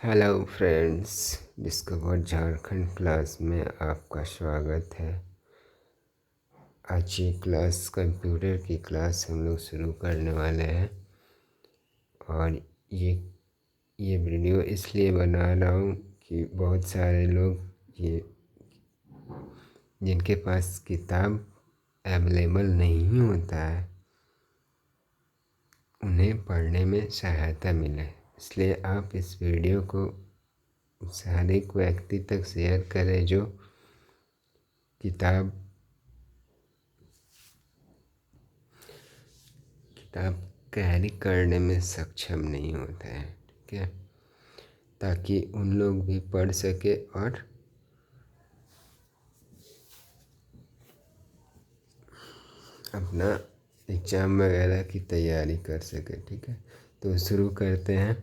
Hello friends, discover Jharkhand class में आपका स्वागत है। आज ये क्लास कंप्यूटर की क्लास हम लोग शुरू करने वाले हैं और ये वीडियो इसलिए बना रहा हूँ कि बहुत सारे लोग ये जिनके पास किताब अवेलेबल नहीं होता है उन्हें पढ़ने में सहायता मिले, इसलिए आप इस वीडियो को हर एक व्यक्ति तक शेयर करें जो किताब कैरी करने में सक्षम नहीं होता है। ठीक है, ताकि उन लोग भी पढ़ सके और अपना एग्ज़ाम वगैरह की तैयारी कर सके। ठीक है, तो शुरू करते हैं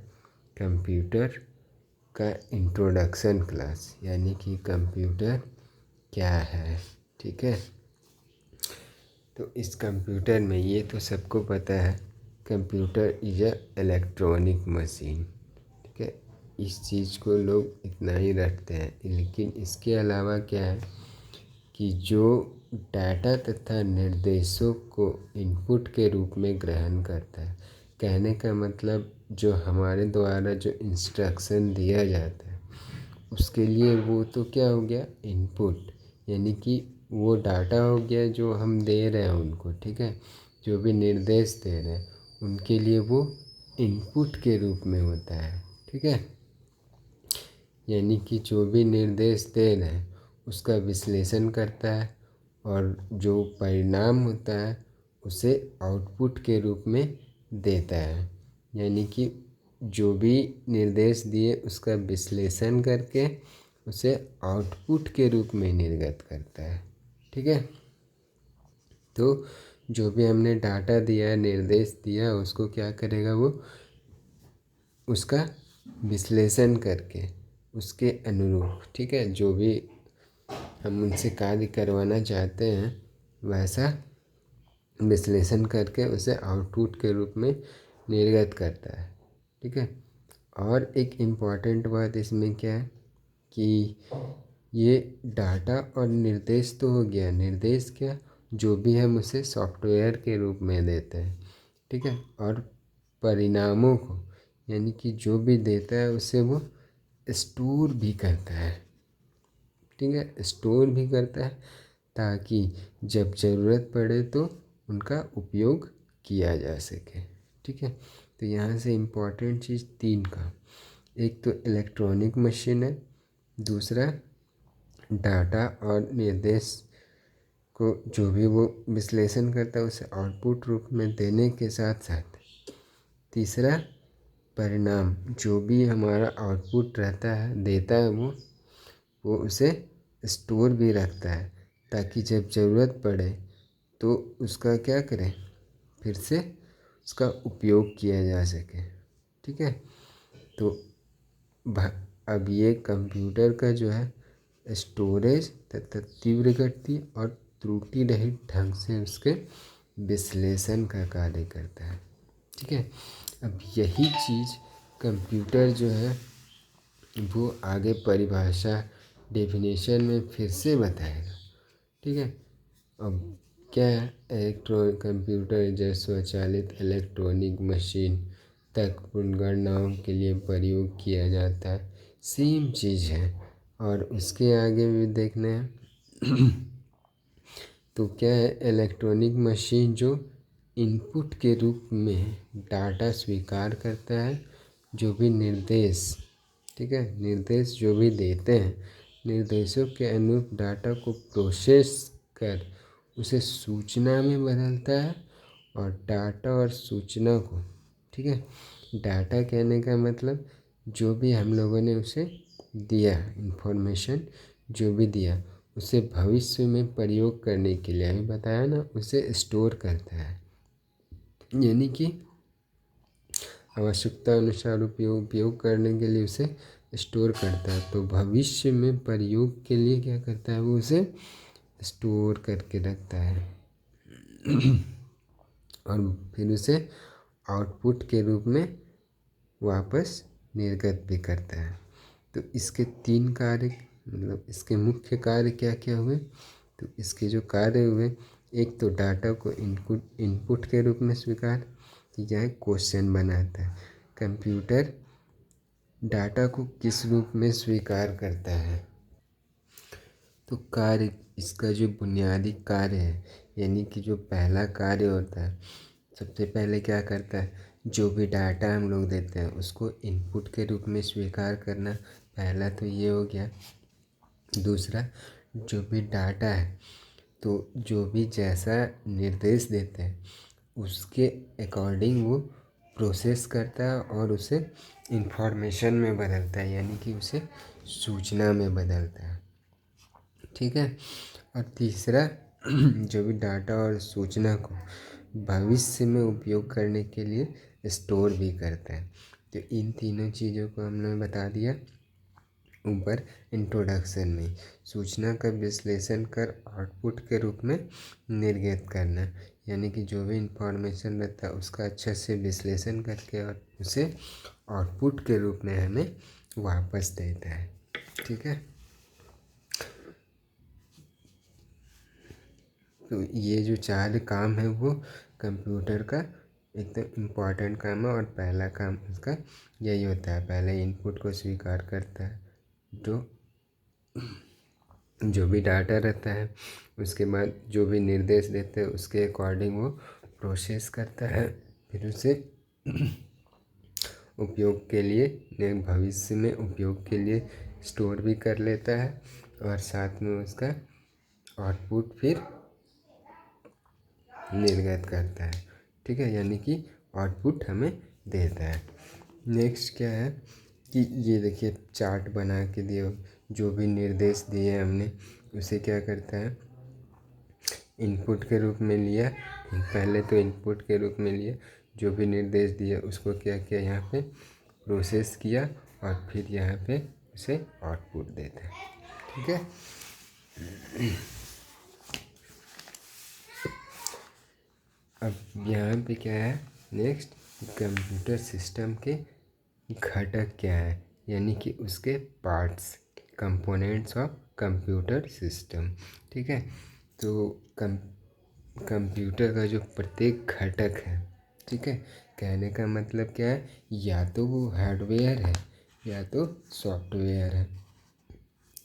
कंप्यूटर का इंट्रोडक्शन क्लास, यानी कि कंप्यूटर क्या है। ठीक है, तो इस कंप्यूटर में ये तो सबको पता है, computer is a electronic machine. ठीक है, इस चीज़ को लोग इतना ही रखते हैं, लेकिन इसके अलावा क्या है कि जो डाटा तथा निर्देशों को इनपुट के रूप में ग्रहण करता है। कहने का मतलब जो हमारे द्वारा जो इंस्ट्रक्शन दिया जाता है उसके लिए वो तो क्या हो गया, इनपुट, यानी कि वो डाटा हो गया जो हम दे रहे हैं उनको। ठीक है, जो भी निर्देश दे रहे हैं उनके लिए वो इनपुट के रूप में होता है। ठीक है, यानी कि जो भी निर्देश दे रहे हैं उसका विश्लेषण करता है और जो परिणाम होता है उसे आउटपुट के रूप में देता है। यानी कि जो भी निर्देश दिए उसका विश्लेषण करके उसे आउटपुट के रूप में निर्गत करता है। ठीक है, तो जो भी हमने डाटा दिया, निर्देश दिया, उसको क्या करेगा वो, उसका विश्लेषण करके उसके अनुरूप, ठीक है, जो भी हम उनसे कार्य करवाना चाहते हैं वैसा विश्लेषण करके उसे आउटपुट के रूप में निर्गत करता है। ठीक है, और एक इम्पॉर्टेंट बात इसमें क्या है कि ये डाटा और निर्देश तो हो गया, निर्देश क्या, जो भी हम उसे सॉफ्टवेयर के रूप में देते हैं। ठीक है, और परिणामों को, यानी कि जो भी देता है उसे वो स्टोर भी करता है। ठीक है, स्टोर भी करता है ताकि जब ज़रूरत पड़े तो उनका उपयोग किया जा सके। ठीक है, तो यहाँ से इम्पॉर्टेंट चीज़ तीन का, एक तो इलेक्ट्रॉनिक मशीन है, दूसरा डाटा और निर्देश को जो भी वो विश्लेषण करता है उसे आउटपुट रूप में देने के साथ साथ तीसरा परिणाम, जो भी हमारा आउटपुट रहता है देता है वो उसे स्टोर भी रखता है ताकि जब ज़रूरत पड़े तो उसका क्या करें, फिर से उसका उपयोग किया जा सके। ठीक है, तो अब ये कंप्यूटर का जो है स्टोरेज तथा तीव्र गति और त्रुटि रहित ढंग से उसके विश्लेषण का कार्य करता है। ठीक है, अब यही चीज़ कंप्यूटर जो है वो आगे परिभाषा डेफिनेशन में फिर से बताएगा। ठीक है, अब क्या है, इलेक्ट्रॉनिक कंप्यूटर जो स्वचालित इलेक्ट्रॉनिक मशीन तक गणनाओं के लिए प्रयोग किया जाता है, सेम चीज़ है। और उसके आगे भी देखना है तो क्या है, इलेक्ट्रॉनिक मशीन जो इनपुट के रूप में डाटा स्वीकार करता है, जो भी निर्देश, ठीक है, निर्देश जो भी देते हैं, निर्देशों के अनुरूप डाटा को प्रोसेस कर उसे सूचना में बदलता है। और डाटा और सूचना को, ठीक है, डाटा कहने का मतलब जो भी हम लोगों ने उसे दिया, इंफॉर्मेशन जो भी दिया उसे भविष्य में प्रयोग करने के लिए, अभी बताया ना, उसे स्टोर करता है, यानी कि आवश्यकता अनुसार उपयोग करने के लिए उसे स्टोर करता है। तो भविष्य में प्रयोग के लिए क्या करता है, वो उसे स्टोर करके रखता है और फिर उसे आउटपुट के रूप में वापस निर्गत भी करता है। तो इसके 3 कार्य, मतलब इसके मुख्य कार्य क्या क्या हुए? तो इसके जो कार्य हुए, एक तो डाटा को इनपुट के रूप में स्वीकार किया है, क्वेश्चन बनाता है। कंप्यूटर डाटा को किस रूप में स्वीकार करता है? तो कार्य, इसका जो बुनियादी कार्य है, यानी कि जो पहला कार्य होता है, सबसे पहले क्या करता है, जो भी डाटा हम लोग देते हैं उसको इनपुट के रूप में स्वीकार करना, पहला तो ये हो गया। दूसरा, जो भी डाटा है तो जो भी जैसा निर्देश देते हैं उसके अकॉर्डिंग वो प्रोसेस करता है और उसे इंफॉर्मेशन में बदलता है, यानी कि उसे सूचना में बदलता है। ठीक है। और तीसरा, जो भी डाटा और सूचना को भविष्य में उपयोग करने के लिए स्टोर भी करता है। तो इन तीनों चीज़ों को हमने बता दिया ऊपर इंट्रोडक्शन में। सूचना का विश्लेषण कर आउटपुट के रूप में निर्गत करना, यानी कि जो भी इंफॉर्मेशन रहता है उसका अच्छे से विश्लेषण करके और उसे आउटपुट के रूप में हमें वापस देता है। ठीक है। तो ये जो 4 काम है वो कंप्यूटर का एकदम इम्पॉर्टेंट काम है, और पहला काम उसका यही होता है, पहले इनपुट को स्वीकार करता है, जो भी डाटा रहता है, उसके बाद जो भी निर्देश देते हैं उसके अकॉर्डिंग वो प्रोसेस करता है, फिर उसे उपयोग के लिए, भविष्य में उपयोग के लिए स्टोर भी कर लेता है, और साथ में उसका आउटपुट फिर निर्गत करता है। ठीक है, यानी कि आउटपुट हमें देता है। नेक्स्ट क्या है कि ये देखिए चार्ट बना के दिए, जो भी निर्देश दिए हमने उसे क्या करता है, इनपुट के रूप में लिया, पहले तो इनपुट के रूप में लिया, जो भी निर्देश दिया उसको क्या किया, यहाँ पे प्रोसेस किया और फिर यहाँ पे उसे आउटपुट देता है। ठीक है। अब यहाँ पे क्या है नेक्स्ट, कंप्यूटर सिस्टम के घटक क्या है, यानी कि उसके parts, components of computer system. ठीक है। तो कंप्यूटर का जो प्रत्येक घटक है, ठीक है, कहने का मतलब क्या है, या तो वो हार्डवेयर है या तो सॉफ्टवेयर है।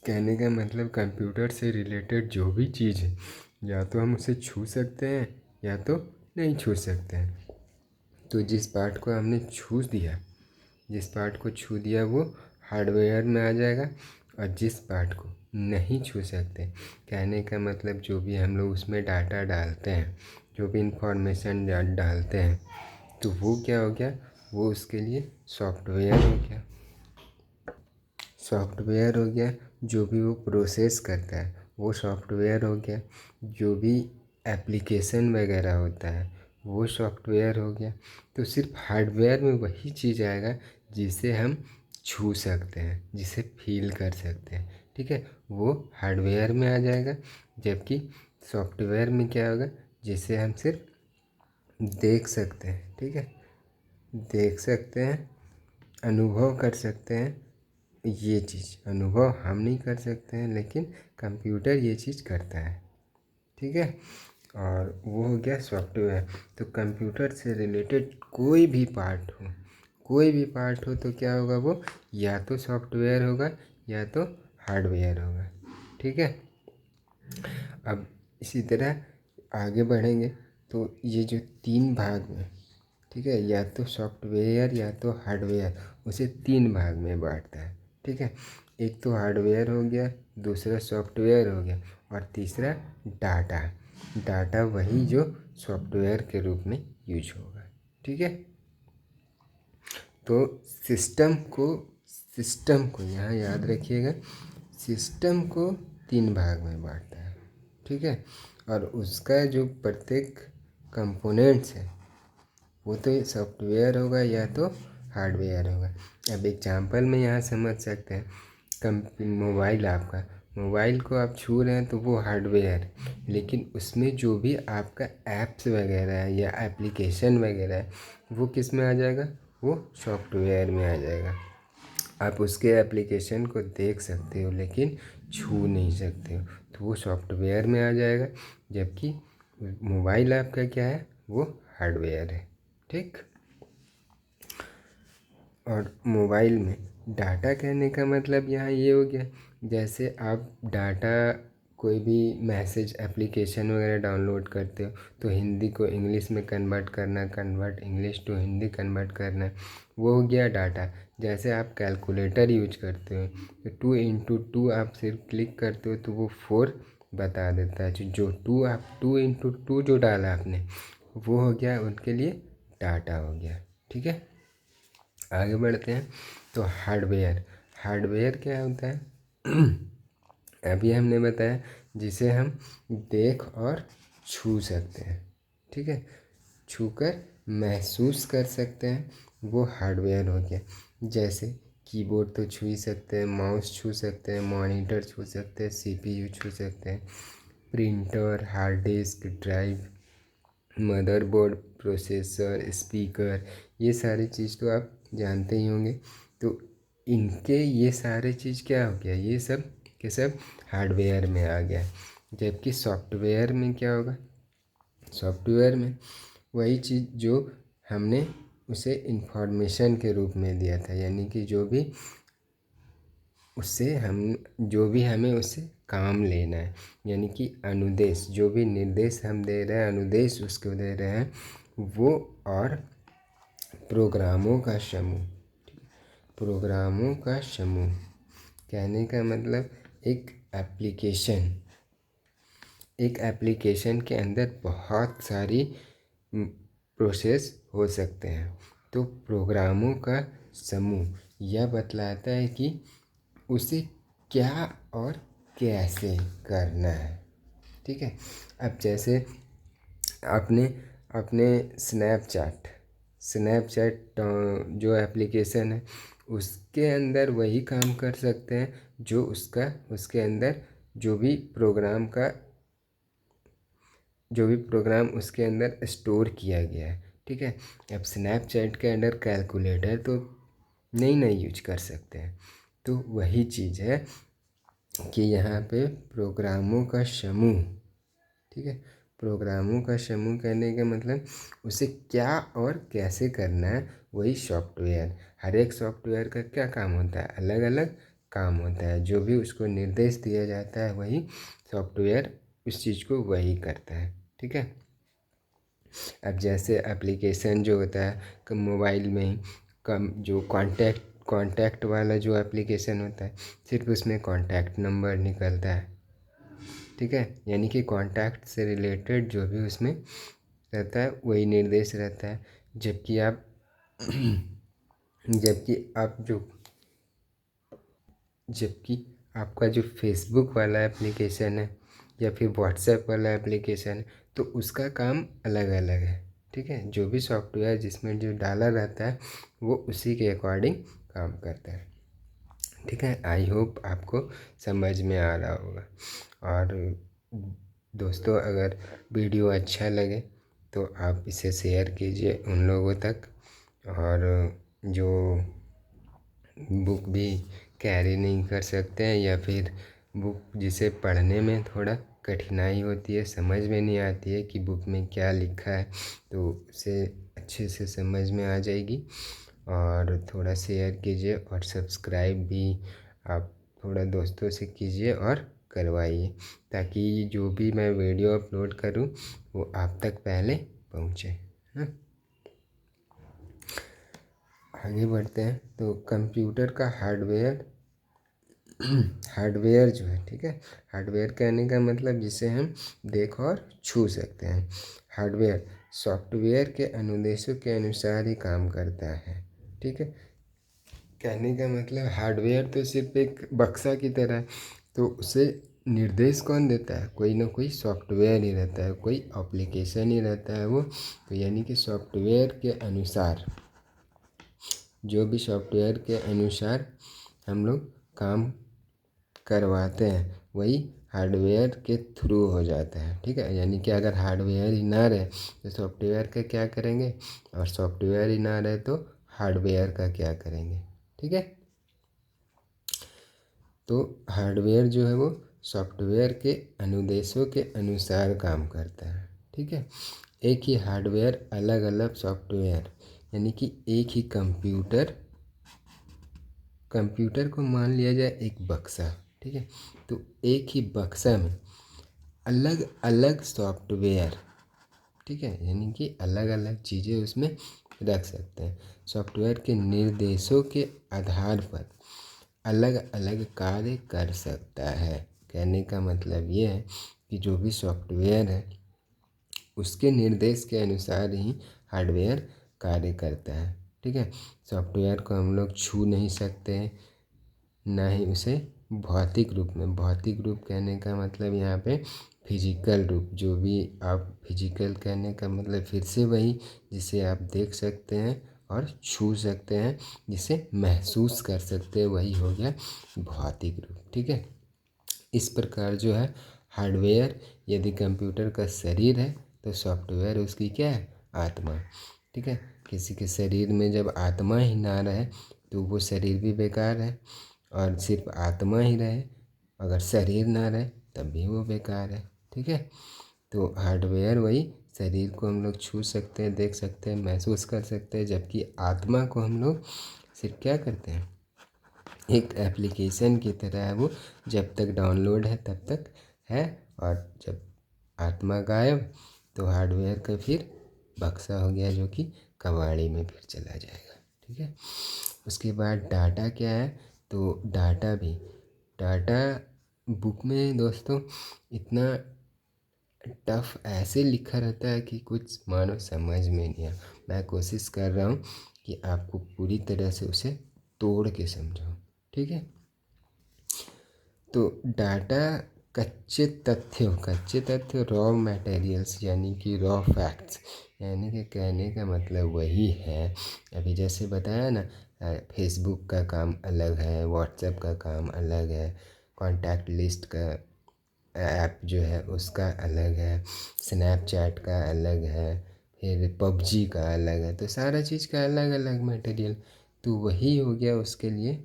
कहने का मतलब कंप्यूटर से रिलेटेड जो भी चीज़ है, या तो हम उसे छू सकते हैं या तो नहीं छू सकते हैं। तो जिस पार्ट को हमने छू दिया वो हार्डवेयर में आ जाएगा, और जिस पार्ट को नहीं छू सकते, कहने का मतलब जो भी हम लोग उसमें डाटा डालते हैं, जो भी इंफॉर्मेशन डालते हैं, तो वो क्या हो गया, वो उसके लिए सॉफ्टवेयर हो गया। सॉफ्टवेयर हो गया, जो भी वो प्रोसेस करता है वो सॉफ्टवेयर हो गया। जो भी एप्लीकेशन वगैरह होता है वो सॉफ्टवेयर हो गया। तो सिर्फ हार्डवेयर में वही चीज़ आएगा जिसे हम छू सकते हैं, जिसे फील कर सकते हैं। ठीक है, वो हार्डवेयर में आ जाएगा। जबकि सॉफ्टवेयर में क्या होगा, जिसे हम सिर्फ देख सकते हैं। ठीक है, देख सकते हैं, अनुभव कर सकते हैं। ये चीज़ अनुभव हम नहीं कर सकते हैं, लेकिन कंप्यूटर ये चीज़ करता है। ठीक है, और वो हो गया सॉफ्टवेयर। तो कंप्यूटर से रिलेटेड कोई भी पार्ट हो तो क्या होगा, वो या तो सॉफ्टवेयर होगा या तो हार्डवेयर होगा। ठीक है। अब इसी तरह आगे बढ़ेंगे तो ये जो 3 भाग में, ठीक है, या तो सॉफ्टवेयर या तो हार्डवेयर, उसे 3 भाग में बांटता है। ठीक है, एक तो हार्डवेयर हो गया, दूसरा सॉफ्टवेयर हो गया, और तीसरा डाटा वही जो सॉफ्टवेयर के रूप में यूज होगा। ठीक है। तो सिस्टम को यहाँ याद रखिएगा, सिस्टम को 3 भाग में बांटता है। ठीक है, और उसका जो प्रत्येक कंपोनेंट्स है वो तो सॉफ्टवेयर होगा या तो हार्डवेयर होगा। अब एग्जांपल में यहाँ समझ सकते हैं, मोबाइल को आप छू रहे हैं तो वो हार्डवेयर है, लेकिन उसमें जो भी आपका ऐप्स वगैरह है या एप्लीकेशन वगैरह है वो किस में आ जाएगा, वो सॉफ्टवेयर में आ जाएगा। आप उसके एप्लीकेशन को देख सकते हो लेकिन छू नहीं सकते हो, तो वो सॉफ्टवेयर में आ जाएगा। जबकि मोबाइल आपका क्या है, वो हार्डवेयर है। ठीक। और मोबाइल में डाटा कहने का मतलब यहाँ ये हो गया, जैसे आप डाटा कोई भी मैसेज एप्लीकेशन वगैरह डाउनलोड करते हो तो हिंदी को इंग्लिश में कन्वर्ट करना, convert English to Hindi convert करना, वो हो गया डाटा। जैसे आप कैलकुलेटर यूज करते हो तो 2 × 2 आप सिर्फ क्लिक करते हो तो वो 4 बता देता है। जो 2 × 2 जो डाला आपने वो हो गया उनके लिए डाटा हो गया। ठीक है, आगे बढ़ते हैं। तो हार्डवेयर, हार्डवेयर क्या होता है अभी हमने बताया जिसे हम देख और छू सकते हैं। ठीक है, छूकर महसूस कर सकते हैं, वो हार्डवेयर हो गया। जैसे कीबोर्ड तो छू ही सकते हैं, माउस छू सकते हैं, मॉनिटर छू सकते हैं, सीपीयू छू सकते हैं, printer, hard disk, drive, motherboard, processor, speaker, ये सारी चीज़ तो आप जानते ही होंगे। तो इनके ये सारे चीज़ क्या हो गया, ये सब के सब हार्डवेयर में आ गया। जबकि सॉफ्टवेयर में क्या होगा, सॉफ्टवेयर में वही चीज़ जो हमने उसे इंफॉर्मेशन के रूप में दिया था, यानी कि जो भी हमें उससे काम लेना है, यानी कि अनुदेश, जो भी निर्देश हम दे रहे हैं, अनुदेश उसको दे रहे हैं वो, और प्रोग्रामों का समूह। प्रोग्रामों का समूह कहने का मतलब एक एप्लीकेशन के अंदर बहुत सारी प्रोसेस हो सकते हैं। तो प्रोग्रामों का समूह यह बतलाता है कि उसे क्या और कैसे करना है। ठीक है, अब जैसे आपने अपने स्नैपचैट जो एप्लीकेशन है उसके अंदर वही काम कर सकते हैं जो उसके अंदर जो भी प्रोग्राम उसके अंदर स्टोर किया गया है। ठीक है, अब स्नैपचैट के अंदर कैलकुलेटर तो नहीं यूज कर सकते हैं। तो वही चीज़ है कि यहाँ पे प्रोग्रामों का समूह। ठीक है, प्रोग्रामों का समूह कहने का मतलब उसे क्या और कैसे करना है, वही सॉफ्टवेयर। हर एक सॉफ्टवेयर का क्या काम होता है, अलग अलग काम होता है। जो भी उसको निर्देश दिया जाता है वही सॉफ्टवेयर उस चीज़ को वही करता है। ठीक है, अब जैसे एप्लीकेशन जो होता है मोबाइल में ही कम, जो कॉन्टैक्ट वाला जो एप्लीकेशन होता है सिर्फ उसमें कॉन्टैक्ट नंबर निकलता है। ठीक है, यानी कि कॉन्टैक्ट से रिलेटेड जो भी उसमें रहता है वही निर्देश रहता है। जबकि आपका जो फेसबुक वाला एप्लीकेशन है या फिर व्हाट्सएप वाला एप्लीकेशन है तो उसका काम अलग अलग है। ठीक है, जो भी सॉफ्टवेयर जिसमें जो डाला रहता है वो उसी के अकॉर्डिंग काम करता है। ठीक है, आई होप आपको समझ में आ रहा होगा। और दोस्तों अगर वीडियो अच्छा लगे तो आप इसे शेयर कीजिए उन लोगों तक, और जो बुक भी कैरी नहीं कर सकते हैं या फिर बुक जिसे पढ़ने में थोड़ा कठिनाई होती है, समझ में नहीं आती है कि बुक में क्या लिखा है, तो उसे अच्छे से समझ में आ जाएगी। और थोड़ा शेयर कीजिए और सब्सक्राइब भी आप थोड़ा दोस्तों से कीजिए और करवाइए, ताकि जो भी मैं वीडियो अपलोड करूं वो आप तक पहले पहुंचे। हाँ, आगे बढ़ते हैं। तो कंप्यूटर का हार्डवेयर जो है, ठीक है, हार्डवेयर कहने का मतलब जिसे हम देख और छू सकते हैं। हार्डवेयर सॉफ्टवेयर के अनुदेशों के अनुसार ही काम करता है। ठीक है, कहने का मतलब हार्डवेयर तो सिर्फ एक बक्सा की तरह है, तो उसे निर्देश कौन देता है, कोई ना कोई सॉफ्टवेयर ही रहता है, कोई एप्लीकेशन ही रहता है वो। तो यानी कि सॉफ्टवेयर के अनुसार, जो भी सॉफ्टवेयर के अनुसार हम लोग काम करवाते हैं वही हार्डवेयर के थ्रू हो जाता है। ठीक है, यानी कि अगर हार्डवेयर ही ना रहे तो सॉफ्टवेयर का क्या करेंगे, और सॉफ्टवेयर ही ना रहे तो हार्डवेयर का क्या करेंगे। ठीक है, तो हार्डवेयर जो है वो सॉफ्टवेयर के अनुदेशों के अनुसार काम करता है। ठीक है, एक ही हार्डवेयर अलग अलग सॉफ्टवेयर, यानी कि एक ही कंप्यूटर को मान लिया जाए एक बक्सा। ठीक है, तो एक ही बक्सा में अलग अलग सॉफ्टवेयर, ठीक है, यानी कि अलग अलग चीज़ें उसमें रख सकते हैं। सॉफ्टवेयर के निर्देशों के आधार पर अलग अलग कार्य कर सकता है। कहने का मतलब ये है कि जो भी सॉफ्टवेयर है उसके निर्देश के अनुसार ही हार्डवेयर कार्य करता है। ठीक है, सॉफ्टवेयर को हम लोग छू नहीं सकते हैं, ना ही उसे भौतिक रूप में, भौतिक रूप कहने का मतलब यहाँ पे फिजिकल रूप, जो भी आप फिजिकल कहने का मतलब फिर से वही जिसे आप देख सकते हैं और छू सकते हैं, जिसे महसूस कर सकते हैं, वही हो गया भौतिक रूप। ठीक है, इस प्रकार जो है हार्डवेयर यदि कंप्यूटर का शरीर है तो सॉफ्टवेयर उसकी क्या है, आत्मा। ठीक है, किसी के शरीर में जब आत्मा ही ना रहे तो वो शरीर भी बेकार है, और सिर्फ आत्मा ही रहे, अगर शरीर ना रहे तब भी वो बेकार है। ठीक है, तो हार्डवेयर वही शरीर को हम लोग छू सकते हैं, देख सकते हैं, महसूस कर सकते हैं, जबकि आत्मा को हम लोग सिर्फ क्या करते हैं, एक एप्लीकेशन की तरह है वो, जब तक डाउनलोड है तब तक है, और जब आत्मा गायब तो हार्डवेयर का फिर बक्सा हो गया जो कि कबाड़ी में फिर चला जाएगा। ठीक है, उसके बाद डाटा क्या है, तो डाटा बुक में दोस्तों इतना टफ ऐसे लिखा रहता है कि कुछ मानो समझ में नहीं आ। मैं कोशिश कर रहा हूँ कि आपको पूरी तरह से उसे तोड़ के समझाऊँ। ठीक है, तो डाटा कच्चे तथ्य रॉ मटेरियल्स, यानी कि रॉ फैक्ट्स, यानी कि कहने का मतलब वही है। अभी जैसे बताया ना, फेसबुक का काम अलग है, व्हाट्सएप का काम अलग है, कॉन्टैक्ट लिस्ट का ऐप जो है उसका अलग है, स्नैपचैट का अलग है, फिर पबजी का अलग है, तो सारा चीज़ का अलग अलग मटेरियल, तो वही हो गया उसके लिए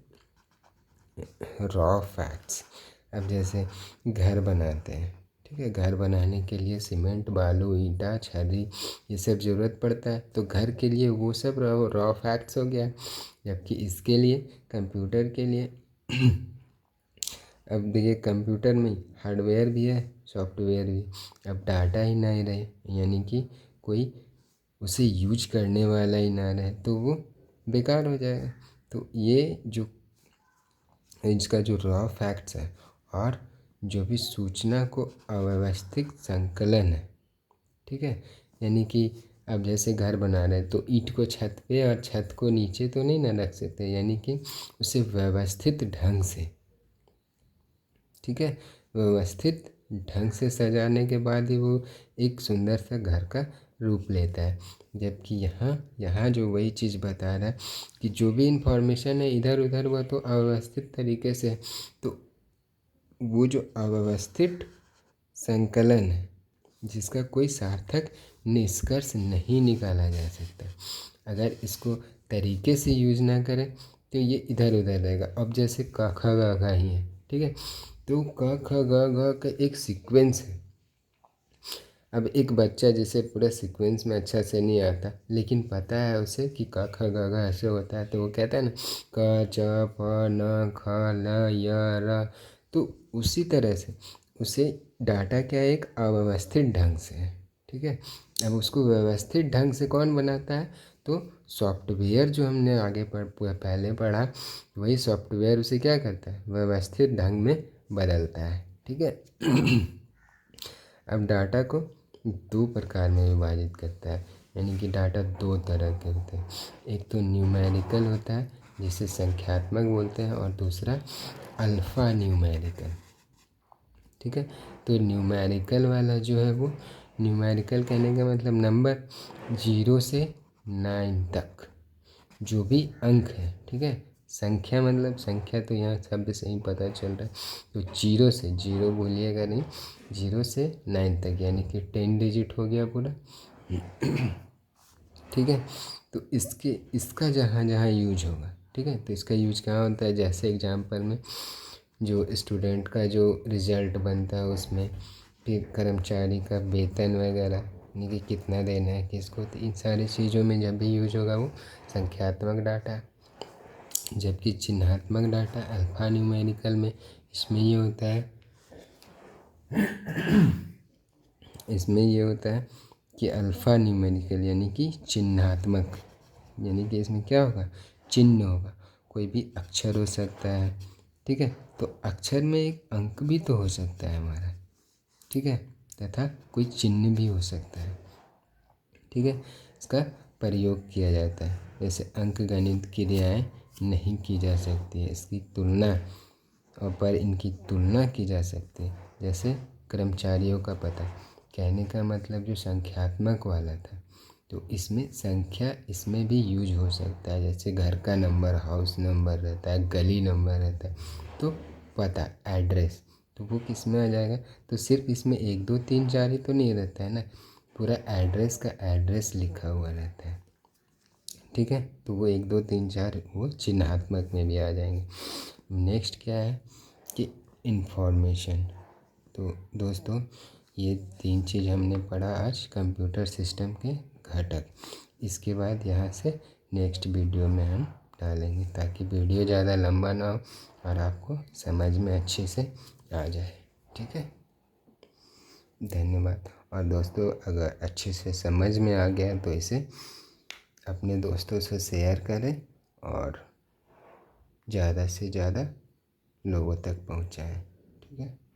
रॉ फैक्ट्स। अब जैसे घर बनाते हैं, ठीक है, घर बनाने के लिए सीमेंट, बालू, ईंटा, छर्री, ये सब ज़रूरत पड़ता है, तो घर के लिए वो सब रॉ फैक्ट्स हो गया। जबकि इसके लिए, कंप्यूटर के लिए अब देखिए कंप्यूटर में हार्डवेयर भी है, सॉफ्टवेयर भी। अब डाटा ही नहीं रहे, यानी कि कोई उसे यूज करने वाला ही ना रहे, तो वो बेकार हो जाएगा। तो ये जो इसका जो रॉ फैक्ट्स है और जो भी सूचना को अव्यवस्थित संकलन है, ठीक है, यानी कि अब जैसे घर बना रहे हैं तो ईंट को छत पे और छत को नीचे तो नहीं ना रख सकते, यानी कि उसे व्यवस्थित ढंग से, ठीक है, व्यवस्थित ढंग से सजाने के बाद ही वो एक सुंदर सा घर का रूप लेता है। जबकि यहाँ जो वही चीज़ बता रहा है कि जो भी इन्फॉर्मेशन है इधर उधर वह तो अव्यवस्थित तरीके से है, तो वो जो अव्यवस्थित संकलन है जिसका कोई सार्थक निष्कर्ष नहीं निकाला जा सकता, अगर इसको तरीके से यूज ना करें तो ये इधर उधर रहेगा। अब जैसे क ख ग घ ही है, ठीक है, तो क ख ग घ का एक सीक्वेंस है। अब एक बच्चा जिसे पूरा सीक्वेंस में अच्छा से नहीं आता, लेकिन पता है उसे कि क ख ग घ ऐसे होता है, तो वो कहता है ना क च फ न ख ल य र, तो उसी तरह से उसे डाटा क्या एक अव्यवस्थित ढंग से है। ठीक है, अब उसको व्यवस्थित ढंग से कौन बनाता है, तो सॉफ्टवेयर जो हमने आगे पहले पढ़ा, वही सॉफ्टवेयर उसे क्या करता है, व्यवस्थित ढंग में बदलता है। ठीक है अब डाटा को दो प्रकार में विभाजित करता है, यानी कि डाटा दो तरह के होते हैं। एक तो न्यूमेरिकल होता है जिसे संख्यात्मक बोलते हैं, और दूसरा अल्फ़ा न्यूमेरिकल। ठीक है, तो न्यूमेरिकल वाला जो है वो, न्यूमेरिकल कहने का मतलब नंबर 0 से 9 तक जो भी अंक है, ठीक है, संख्या मतलब संख्या तो यहाँ शब्द से ही पता चल रहा है, तो 0 से, 0 बोलिएगा नहीं, 0 से 9 तक, यानी कि 10 डिजिट हो गया पूरा। ठीक है, तो इसका जहाँ जहाँ यूज होगा, ठीक है, तो इसका यूज कहाँ होता है, जैसे एग्जाम्पल में जो स्टूडेंट का जो रिज़ल्ट बनता है उसमें, फिर कर्मचारी का वेतन वगैरह यानी कि कितना देना है किसको, तो इन सारी चीज़ों में जब भी यूज होगा वो संख्यात्मक डाटा। जबकि चिन्हात्मक डाटा अल्फा न्यूमेरिकल में इसमें ये होता है कि अल्फ़ा न्यूमेरिकल यानी कि चिन्हात्मक, यानी कि इसमें क्या होगा, चिन्ह होगा, कोई भी अक्षर हो सकता है, ठीक है। तो अक्षर में एक अंक भी तो हो सकता है हमारा, ठीक है, तथा कोई चिन्ह भी हो सकता है, ठीक है। इसका प्रयोग किया जाता है। जैसे अंकगणित क्रियाएं नहीं की जा सकती है, इसकी तुलना और पर इनकी तुलना की जा सकती है। जैसे कर्मचारियों का पता, कहने का मतलब जो संख्यात्मक वाला था, तो इसमें संख्या इसमें भी यूज हो सकता है। जैसे घर का नंबर, हाउस नंबर रहता है, गली नंबर रहता है, तो पता, एड्रेस, तो वो किस में आ जाएगा, तो सिर्फ इसमें 1 2 3 4 ही तो नहीं रहता है ना, पूरा एड्रेस का एड्रेस लिखा हुआ रहता है, ठीक है। तो वो 1 2 3 4 वो चिन्हात्मक में भी आ जाएंगे। नेक्स्ट क्या है कि इंफॉर्मेशन। तो दोस्तों ये 3 चीज़ हमने पढ़ा आज कंप्यूटर सिस्टम के घटक। इसके बाद यहाँ से नेक्स्ट वीडियो में हम डालेंगे, ताकि वीडियो ज़्यादा लंबा ना हो और आपको समझ में अच्छे से आ जाए, ठीक है। धन्यवाद। और दोस्तों अगर अच्छे से समझ में आ गया तो इसे अपने दोस्तों से शेयर करें और ज़्यादा से ज़्यादा लोगों तक पहुँचाएँ, ठीक है।